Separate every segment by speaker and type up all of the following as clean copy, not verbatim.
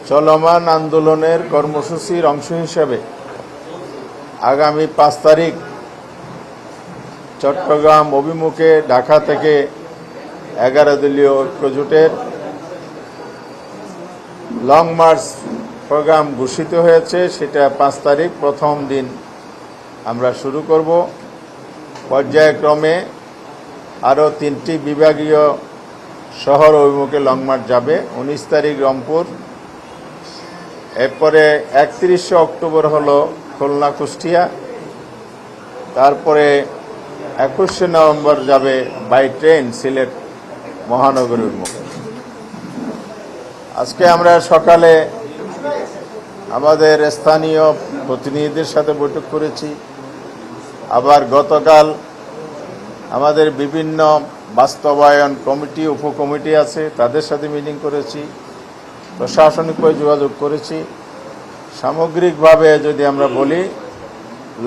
Speaker 1: চলমান আন্দোলনের কর্মসূচির অংশ হিসেবে আগামী 5 তারিখ চট্টগ্রাম অভিমুখে ঢাকা থেকে 11 দলীয় ঐক্যজোটের লং মার্চ প্রোগ্রাম ঘোষিত হয়েছে। সেটা 5 তারিখ প্রথম দিন আমরা শুরু করব। পর্যায়ক্রমে আরও 3টি বিভাগীয় শহর অভিমুখে লং মার্চ যাবে। 19 তারিখ রংপুর, এরপরে 31 অক্টোবর হলো খুলনা কুষ্টিয়া, তারপরে 21 নভেম্বর যাবে বাই ট্রেন সিলেট মহানগরীর মুখে। আজকে আমরা সকালে আমাদের স্থানীয় প্রতিনিধিদের সাথে বৈঠক করেছি। আবার গতকাল আমাদের বিভিন্ন বাস্তবায়ন কমিটি উপকমিটি আছে, তাদের সাথে মিটিং করেছি, প্রশাসনিকভাবে যোগাযোগ করেছি। সামগ্রিকভাবে যদি আমরা বলি,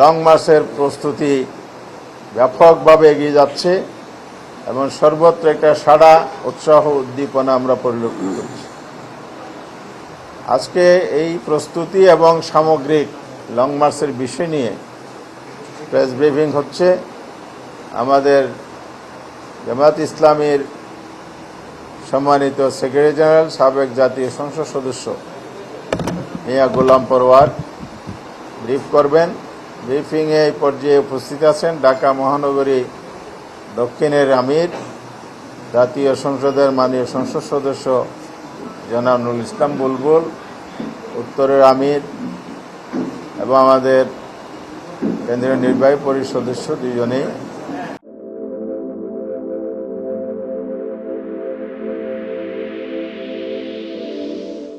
Speaker 1: লং মার্চের প্রস্তুতি ব্যাপকভাবে এগিয়ে যাচ্ছে এবং সর্বত্র একটা সাড়া, উৎসাহ, উদ্দীপনা আমরা পরিলক্ষিত করছি। আজকে এই প্রস্তুতি এবং সামগ্রিক লং মার্চের বিষয় নিয়ে প্রেস ব্রিফিং হচ্ছে। আমাদের জামায়াত ইসলামীর সম্মানিত সেক্রেটারি জেনারেল, সাবেক জাতীয় সংসদ সদস্য মিয়া গোলাম পরওয়ার ব্রিফ করবেন। ব্রিফিংয়ে এই পর্যায়ে উপস্থিত আছেন ঢাকা মহানগরী দক্ষিণের আমির, জাতীয় সংসদের মাননীয় সংসদ সদস্য জনাব নুরুল ইসলাম বুলবুল, উত্তরের আমির এবং আমাদের কেন্দ্রীয় নির্বাহী পরিষদ সদস্য দুজনেই